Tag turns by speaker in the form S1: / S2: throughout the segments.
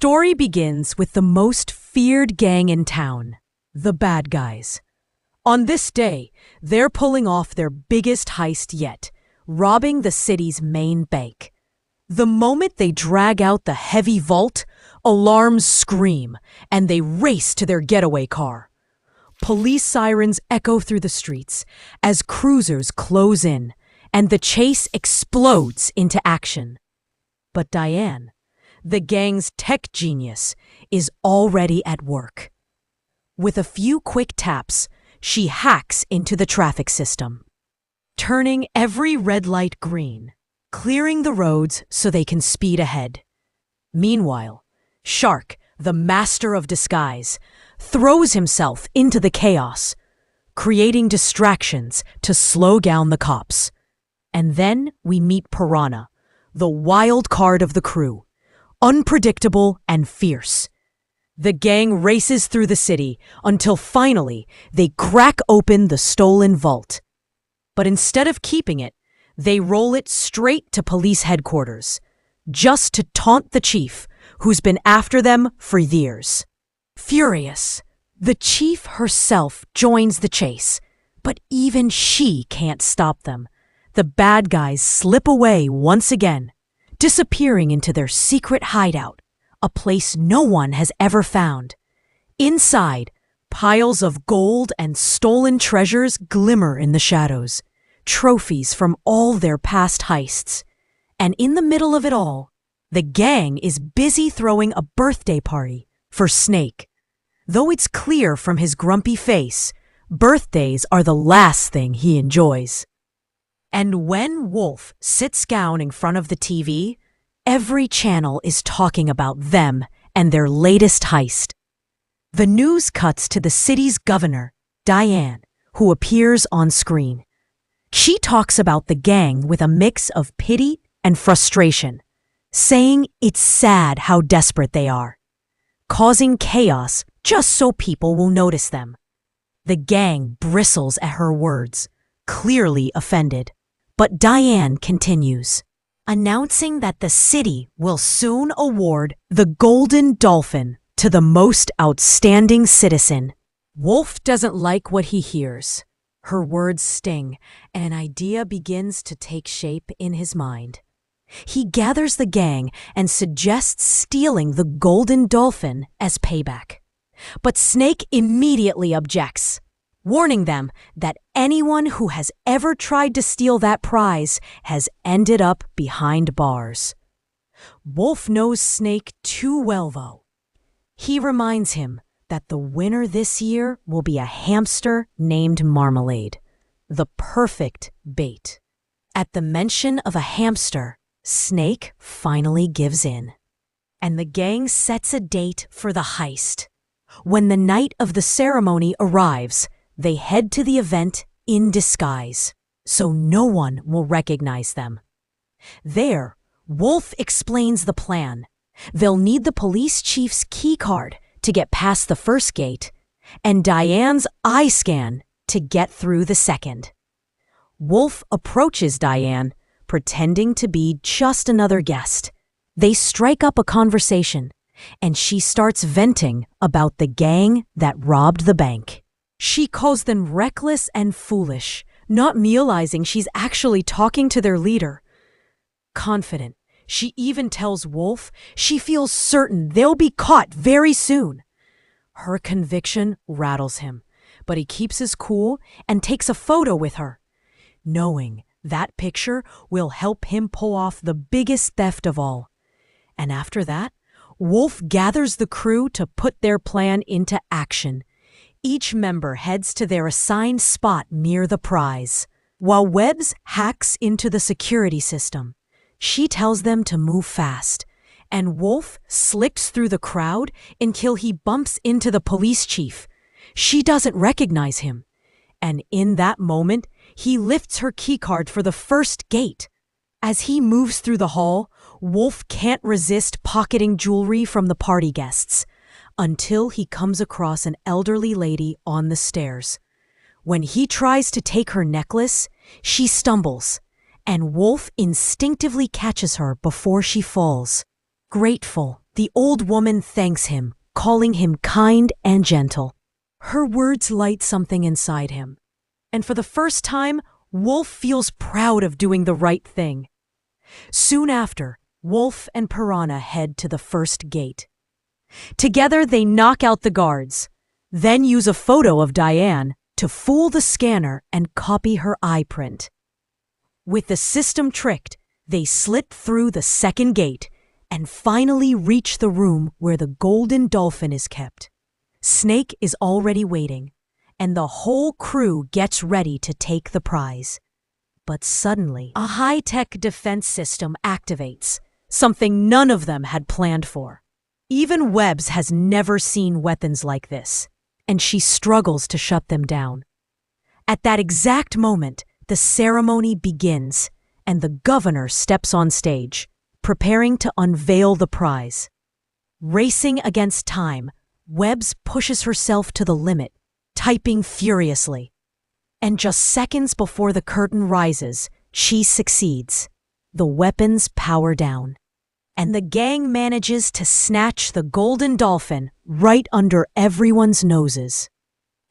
S1: story begins with the most feared gang in town, the bad guys. On this day, they're pulling off their biggest heist yet, robbing the city's main bank. The moment they drag out the heavy vault, alarms scream, and they race to their getaway car. Police sirens echo through the streets as cruisers close in, and the chase explodes into action. But Diane, the gang's tech genius, is already at work. With a few quick taps, she hacks into the traffic system, turning every red light green, clearing the roads so they can speed ahead. Meanwhile, Shark, the master of disguise, throws himself into the chaos, creating distractions to slow down the cops. And then we meet Piranha, the wild card of the crew, unpredictable and fierce. The gang races through the city until finally they crack open the stolen vault. But instead of keeping it, they roll it straight to police headquarters, just to taunt the chief, who's been after them for years. Furious, the chief herself joins the chase, but even she can't stop them. The bad guys slip away once again, disappearing into their secret hideout, a place no one has ever found. Inside, piles of gold and stolen treasures glimmer in the shadows, trophies from all their past heists. And in the middle of it all, the gang is busy throwing a birthday party for Snake. Though it's clear from his grumpy face, birthdays are the last thing he enjoys. And when Wolf sits down in front of the TV, every channel is talking about them and their latest heist. The news cuts to the city's governor, Diane, who appears on screen. She talks about the gang with a mix of pity and frustration, saying it's sad how desperate they are, causing chaos just so people will notice them. The gang bristles at her words, clearly offended. But Diane continues, announcing that the city will soon award the Golden Dolphin to the most outstanding citizen. Wolf doesn't like what he hears. Her words sting, and an idea begins to take shape in his mind. He gathers the gang and suggests stealing the Golden Dolphin as payback. But Snake immediately objects, warning them that anyone who has ever tried to steal that prize has ended up behind bars. Wolf knows Snake too well, though. He reminds him that the winner this year will be a hamster named Marmalade, the perfect bait. At the mention of a hamster, Snake finally gives in, and the gang sets a date for the heist. When the night of the ceremony arrives, they head to the event in disguise, so no one will recognize them. There, Wolf explains the plan. They'll need the police chief's key card to get past the first gate, and Diane's eye scan to get through the second. Wolf approaches Diane, pretending to be just another guest. They strike up a conversation, and she starts venting about the gang that robbed the bank. She calls them reckless and foolish, not realizing she's actually talking to their leader. Confident, she even tells Wolf she feels certain they'll be caught very soon. Her conviction rattles him, but he keeps his cool and takes a photo with her, knowing that picture will help him pull off the biggest theft of all. And after that, Wolf gathers the crew to put their plan into action. Each member heads to their assigned spot near the prize, while Webbs hacks into the security system. She tells them to move fast, and Wolf slicks through the crowd until he bumps into the police chief. She doesn't recognize him, and in that moment, he lifts her keycard for the first gate. As he moves through the hall, Wolf can't resist pocketing jewelry from the party guests, until he comes across an elderly lady on the stairs. When he tries to take her necklace, she stumbles, and Wolf instinctively catches her before she falls. Grateful The old woman thanks him, calling him kind and gentle. Her words light something inside him. And for the first time, Wolf feels proud of doing the right thing. Soon after, Wolf and Piranha head to the first gate. Together they knock out the guards, then use a photo of Diane to fool the scanner and copy her eye print. With the system tricked, they slit through the second gate and finally reach the room where the golden dolphin is kept. Snake is already waiting, and the whole crew gets ready to take the prize. But suddenly, a high-tech defense system activates, something none of them had planned for. Even Webbs has never seen weapons like this, and she struggles to shut them down. At that exact moment, the ceremony begins, and the governor steps on stage, preparing to unveil the prize. Racing against time, Webbs pushes herself to the limit, typing furiously. And just seconds before the curtain rises, she succeeds. The weapons power down, and the gang manages to snatch the golden dolphin right under everyone's noses.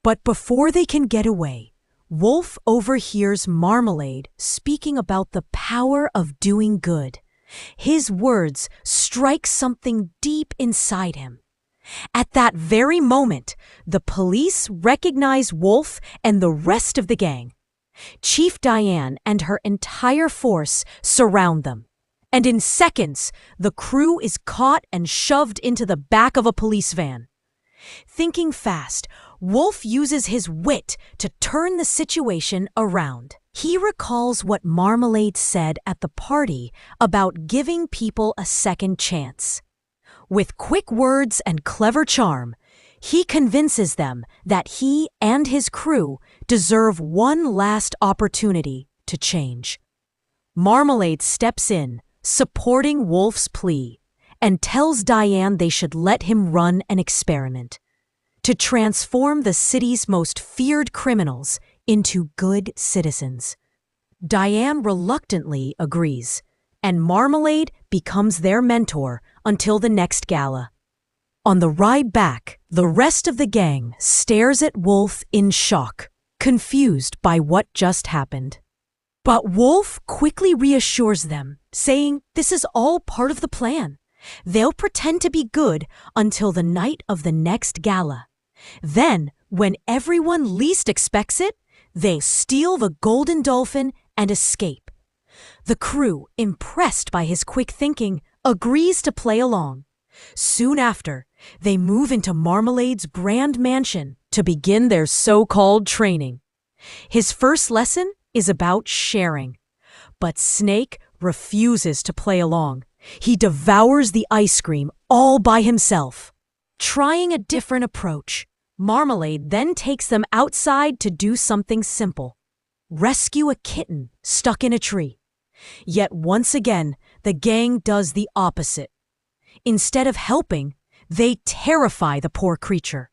S1: But before they can get away, Wolf overhears Marmalade speaking about the power of doing good. His words strike something deep inside him. At that very moment, the police recognize Wolf and the rest of the gang. Chief Diane and her entire force surround them, and in seconds, the crew is caught and shoved into the back of a police van. Thinking fast, Wolf uses his wit to turn the situation around. He recalls what Marmalade said at the party about giving people a second chance. With quick words and clever charm, he convinces them that he and his crew deserve one last opportunity to change. Marmalade steps in, supporting Wolf's plea, and tells Diane they should let him run an experiment to transform the city's most feared criminals into good citizens. Diane reluctantly agrees, and Marmalade becomes their mentor until the next gala. On the ride back, the rest of the gang stares at Wolf in shock, confused by what just happened. But Wolf quickly reassures them, saying this is all part of the plan. They'll pretend to be good until the night of the next gala. Then, when everyone least expects it, they steal the golden dolphin and escape. The crew, impressed by his quick thinking, agrees to play along. Soon after, they move into Marmalade's grand mansion to begin their so-called training. His first lesson is about sharing, but Snake refuses to play along. He devours the ice cream all by himself. Trying a different approach, Marmalade then takes them outside to do something simple: rescue a kitten stuck in a tree. Yet once again, the gang does the opposite. Instead of helping, they terrify the poor creature.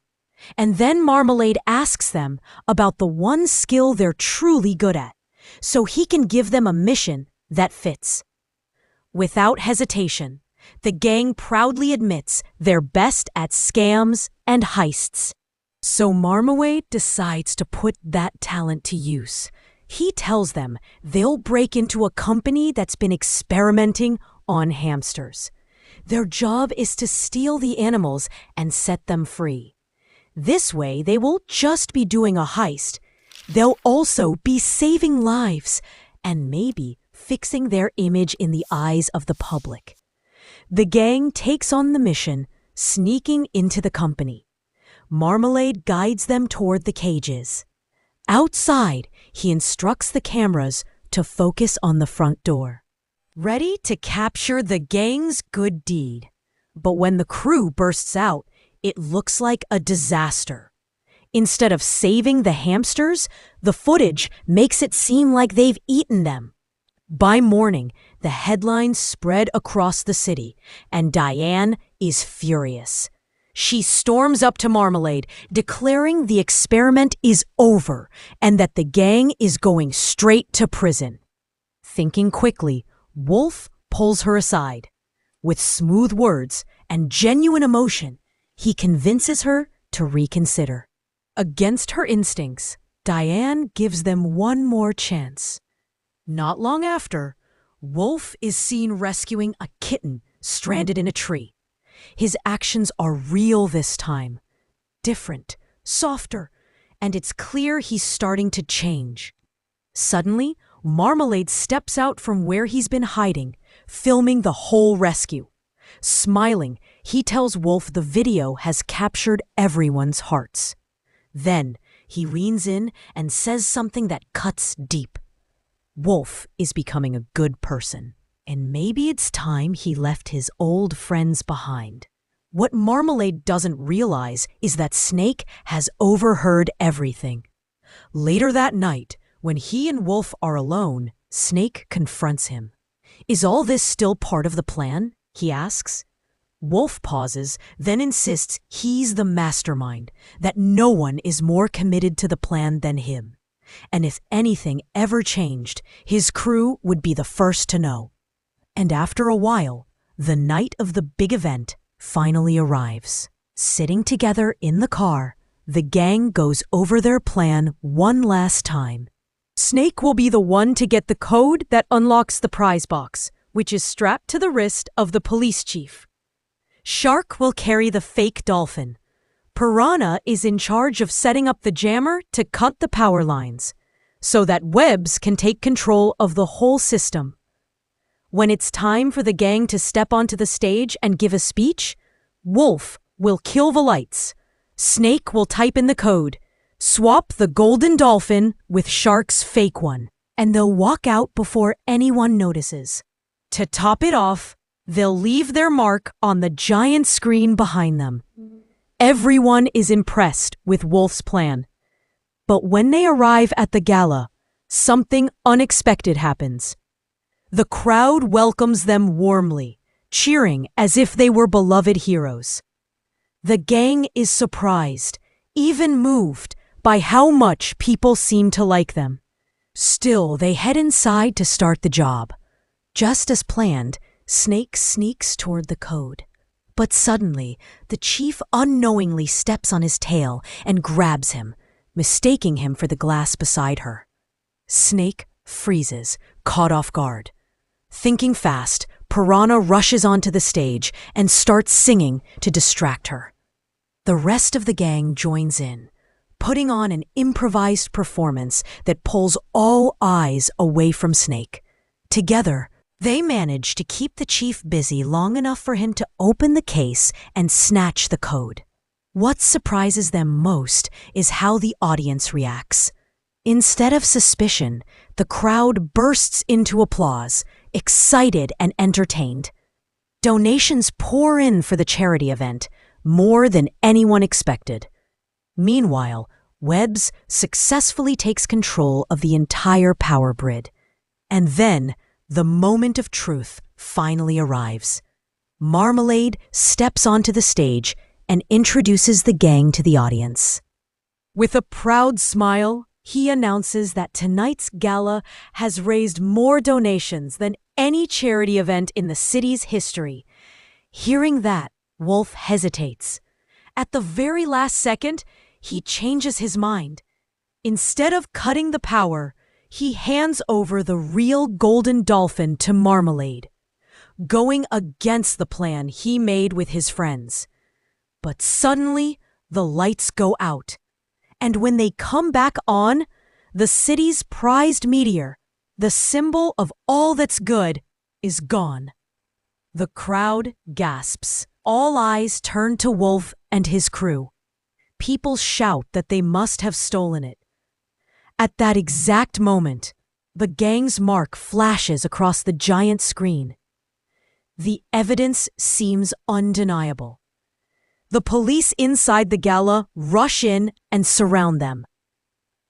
S1: And then Marmalade asks them about the one skill they're truly good at, so he can give them a mission that fits. Without hesitation, the gang proudly admits they're best at scams and heists. So Marmalade decides to put that talent to use. He tells them they'll break into a company that's been experimenting on hamsters. Their job is to steal the animals and set them free. This way, they won't just be doing a heist. They'll also be saving lives and maybe fixing their image in the eyes of the public. The gang takes on the mission, sneaking into the company. Marmalade guides them toward the cages. Outside, he instructs the cameras to focus on the front door, ready to capture the gang's good deed. But when the crew bursts out, it looks like a disaster. Instead of saving the hamsters, the footage makes it seem like they've eaten them. By morning, the headlines spread across the city, and Diane is furious. She storms up to Marmalade, declaring the experiment is over and that the gang is going straight to prison. Thinking quickly, Wolf pulls her aside. With smooth words and genuine emotion, he convinces her to reconsider. Against her instincts, Diane gives them one more chance. Not long after, Wolf is seen rescuing a kitten stranded in a tree. His actions are real this time, different, softer, and it's clear he's starting to change. Suddenly, Marmalade steps out from where he's been hiding, filming the whole rescue. Smiling, he tells Wolf the video has captured everyone's hearts. Then, he leans in and says something that cuts deep. Wolf is becoming a good person, and maybe it's time he left his old friends behind. What Marmalade doesn't realize is that Snake has overheard everything. Later that night, when he and Wolf are alone, Snake confronts him. "Is all this still part of the plan?" he asks. Wolf pauses, then insists he's the mastermind, that no one is more committed to the plan than him. And if anything ever changed, his crew would be the first to know. And after a while, the night of the big event finally arrives. Sitting together in the car, the gang goes over their plan one last time. Snake will be the one to get the code that unlocks the prize box, which is strapped to the wrist of the police chief. Shark will carry the fake dolphin. Piranha is in charge of setting up the jammer to cut the power lines, so that Webbs can take control of the whole system. When it's time for the gang to step onto the stage and give a speech, Wolf will kill the lights. Snake will type in the code, swap the golden dolphin with Shark's fake one, and they'll walk out before anyone notices. To top it off, they'll leave their mark on the giant screen behind them. Everyone is impressed with Wolf's plan. But when they arrive at the gala, something unexpected happens. The crowd welcomes them warmly, cheering as if they were beloved heroes. The gang is surprised, even moved, by how much people seem to like them. Still, they head inside to start the job. Just as planned, Snake sneaks toward the code. But suddenly, the chief unknowingly steps on his tail and grabs him, mistaking him for the glass beside her. Snake freezes, caught off guard. Thinking fast, Piranha rushes onto the stage and starts singing to distract her. The rest of the gang joins in, putting on an improvised performance that pulls all eyes away from Snake. Together, they manage to keep the chief busy long enough for him to open the case and snatch the code. What surprises them most is how the audience reacts. Instead of suspicion, the crowd bursts into applause, excited and entertained. Donations pour in for the charity event, more than anyone expected. Meanwhile, Webbs successfully takes control of the entire power grid. And then, the moment of truth finally arrives. Marmalade steps onto the stage and introduces the gang to the audience. With a proud smile, he announces that tonight's gala has raised more donations than any charity event in the city's history. Hearing that, Wolf hesitates. At the very last second, he changes his mind. Instead of cutting the power, he hands over the real golden dolphin to Marmalade, going against the plan he made with his friends. But suddenly, the lights go out, and when they come back on, the city's prized meteor, the symbol of all that's good, is gone. The crowd gasps. All eyes turn to Wolf and his crew. People shout that they must have stolen it. At that exact moment, the gang's mark flashes across the giant screen. The evidence seems undeniable. The police inside the gala rush in and surround them.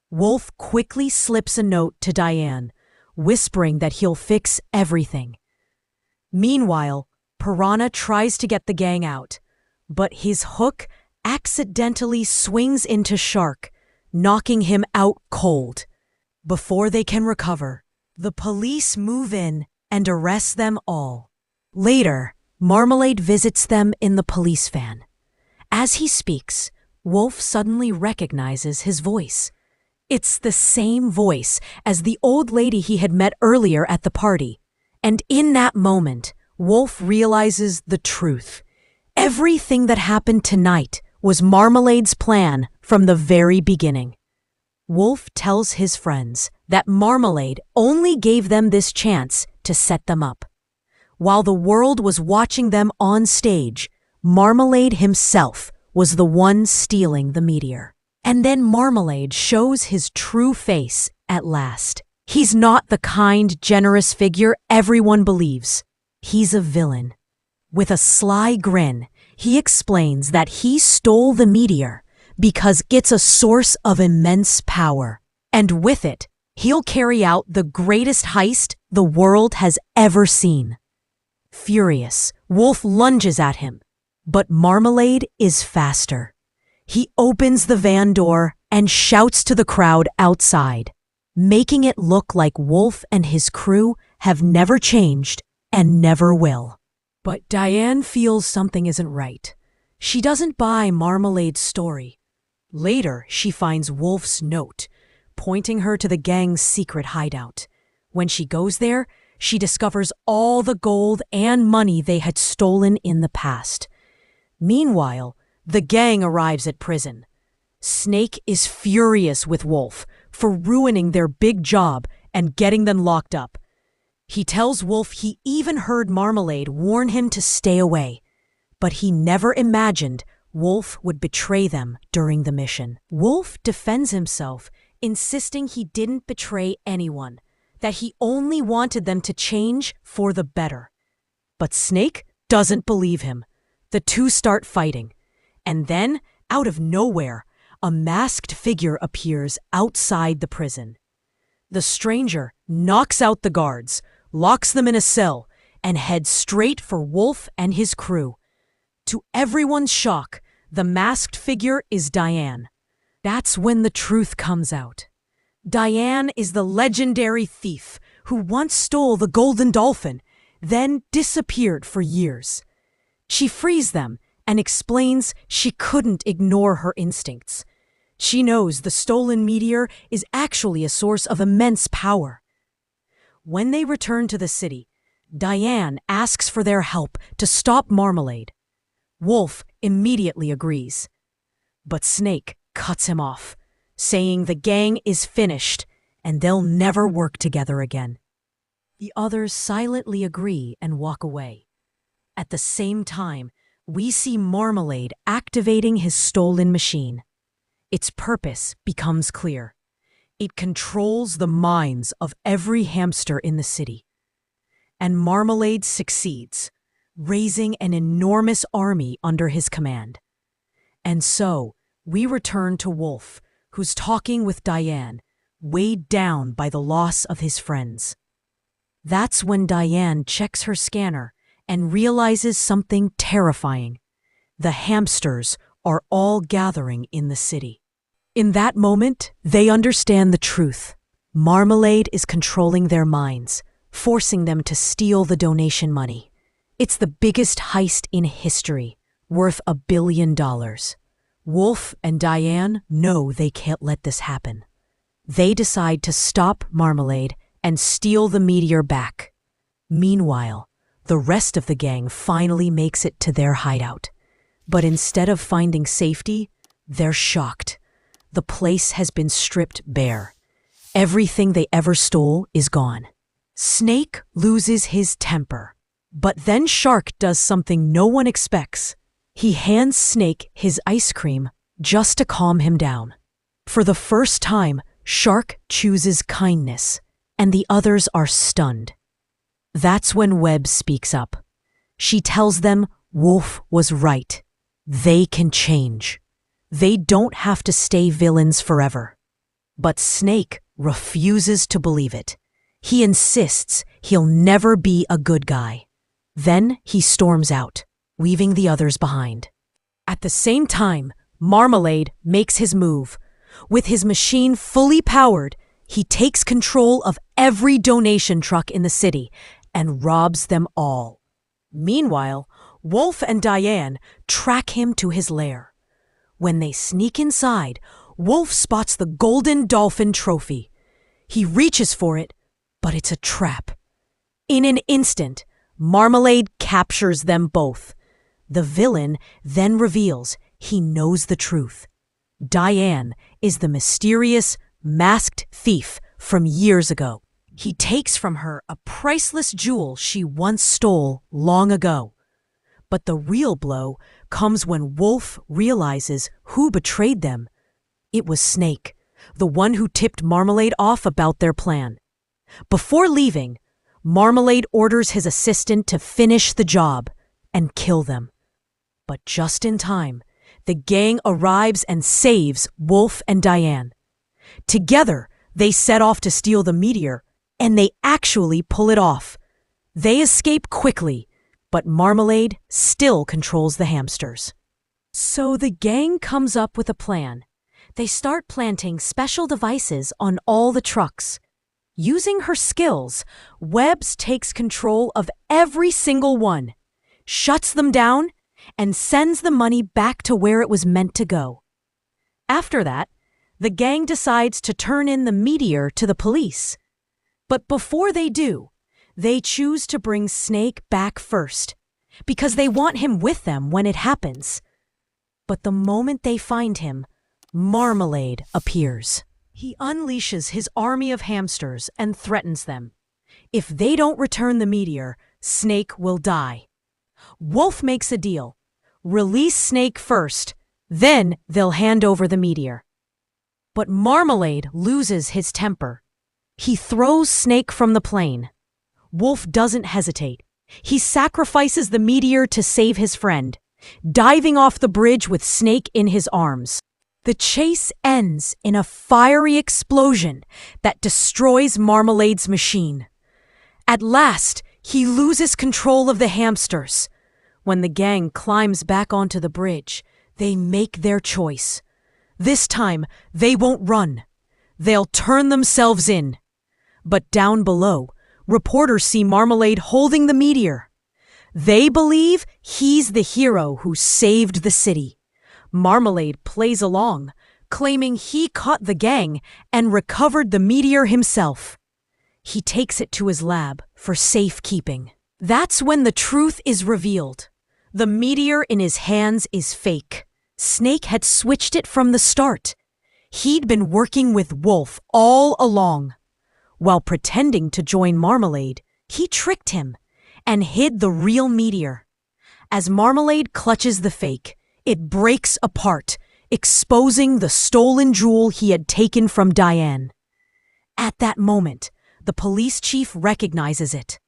S1: Wolf quickly slips a note to Diane, whispering that he'll fix everything. Meanwhile, Piranha tries to get the gang out, but his hook accidentally swings into Shark, knocking him out cold. Before they can recover, the police move in and arrest them all. Later, Marmalade visits them in the police van. As he speaks, Wolf suddenly recognizes his voice. It's the same voice as the old lady he had met earlier at the party. And in that moment, Wolf realizes the truth. Everything that happened tonight was Marmalade's plan from the very beginning. Wolf tells his friends that Marmalade only gave them this chance to set them up. While the world was watching them on stage, Marmalade himself was the one stealing the meteor. And then Marmalade shows his true face at last. He's not the kind, generous figure everyone believes. He's a villain. With a sly grin, he explains that he stole the meteor because it's a source of immense power. And with it, he'll carry out the greatest heist the world has ever seen. Furious, Wolf lunges at him, but Marmalade is faster. He opens the van door and shouts to the crowd outside, making it look like Wolf and his crew have never changed and never will. But Diane feels something isn't right. She doesn't buy Marmalade's story. Later, she finds Wolf's note, pointing her to the gang's secret hideout. When she goes there, she discovers all the gold and money they had stolen in the past. Meanwhile, the gang arrives at prison. Snake is furious with Wolf for ruining their big job and getting them locked up. He tells Wolf he even heard Marmalade warn him to stay away, but he never imagined Wolf would betray them during the mission. Wolf defends himself, insisting he didn't betray anyone, that he only wanted them to change for the better. But Snake doesn't believe him. The two start fighting, and then, out of nowhere, a masked figure appears outside the prison. The stranger knocks out the guards, locks them in a cell, and heads straight for Wolf and his crew. To everyone's shock, the masked figure is Diane. That's when the truth comes out. Diane is the legendary thief who once stole the golden dolphin, then disappeared for years. She frees them and explains she couldn't ignore her instincts. She knows the stolen meteor is actually a source of immense power. When they return to the city, Diane asks for their help to stop Marmalade. Wolf immediately agrees, but Snake cuts him off, saying the gang is finished and they'll never work together again. The others silently agree and walk away. At the same time, we see Marmalade activating his stolen machine. Its purpose becomes clear. It controls the minds of every hamster in the city. And Marmalade succeeds, raising an enormous army under his command. And so, we return to Wolf, who's talking with Diane, weighed down by the loss of his friends. That's when Diane checks her scanner and realizes something terrifying. The hamsters are all gathering in the city. In that moment, they understand the truth. Marmalade is controlling their minds, forcing them to steal the donation money. It's the biggest heist in history, worth $1 billion. Wolf and Diane know they can't let this happen. They decide to stop Marmalade and steal the meteor back. Meanwhile, the rest of the gang finally makes it to their hideout. But instead of finding safety, they're shocked. The place has been stripped bare. Everything they ever stole is gone. Snake loses his temper. But then Shark does something no one expects. He hands Snake his ice cream just to calm him down. For the first time, Shark chooses kindness, and the others are stunned. That's when Webb speaks up. She tells them Wolf was right. They can change. They don't have to stay villains forever. But Snake refuses to believe it. He insists he'll never be a good guy. Then he storms out, leaving the others behind. At the same time, Marmalade makes his move. With his machine fully powered, he takes control of every donation truck in the city and robs them all. Meanwhile, Wolf and Diane track him to his lair. When they sneak inside, Wolf spots the golden dolphin trophy. He reaches for it, but it's a trap. In an instant, Marmalade captures them both. The villain then reveals he knows the truth. Diane is the mysterious, masked thief from years ago. He takes from her a priceless jewel she once stole long ago. But the real blow comes when Wolf realizes who betrayed them. It was Snake, the one who tipped Marmalade off about their plan. Before leaving, Marmalade orders his assistant to finish the job and kill them. But just in time, the gang arrives and saves Wolf and Diane. Together, they set off to steal the meteor, and they actually pull it off. They escape quickly, but Marmalade still controls the hamsters. So the gang comes up with a plan. They start planting special devices on all the trucks. Using her skills, Webbs takes control of every single one, shuts them down, and sends the money back to where it was meant to go. After that, the gang decides to turn in the meteor to the police. But before they do, they choose to bring Snake back first, because they want him with them when it happens. But the moment they find him, Marmalade appears. He unleashes his army of hamsters and threatens them. If they don't return the meteor, Snake will die. Wolf makes a deal. Release Snake first, then they'll hand over the meteor. But Marmalade loses his temper. He throws Snake from the plane. Wolf doesn't hesitate. He sacrifices the meteor to save his friend, diving off the bridge with Snake in his arms. The chase ends in a fiery explosion that destroys Marmalade's machine. At last, he loses control of the hamsters. When the gang climbs back onto the bridge, they make their choice. This time, they won't run. They'll turn themselves in. But down below, reporters see Marmalade holding the meteor. They believe he's the hero who saved the city. Marmalade plays along, claiming he caught the gang and recovered the meteor himself. He takes it to his lab for safekeeping. That's when the truth is revealed. The meteor in his hands is fake. Snake had switched it from the start. He'd been working with Wolf all along. While pretending to join Marmalade, he tricked him and hid the real meteor. As Marmalade clutches the fake, it breaks apart, exposing the stolen jewel he had taken from Diane. At that moment, the police chief recognizes it.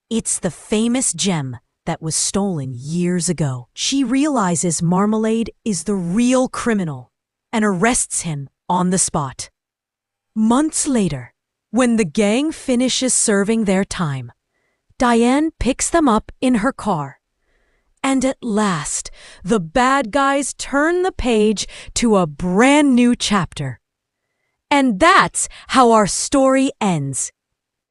S1: It's the famous gem that was stolen years ago. She realizes Marmalade is the real criminal and arrests him on the spot. Months later, when the gang finishes serving their time, Diane picks them up in her car. And at last, the bad guys turn the page to a brand new chapter. And that's how our story ends.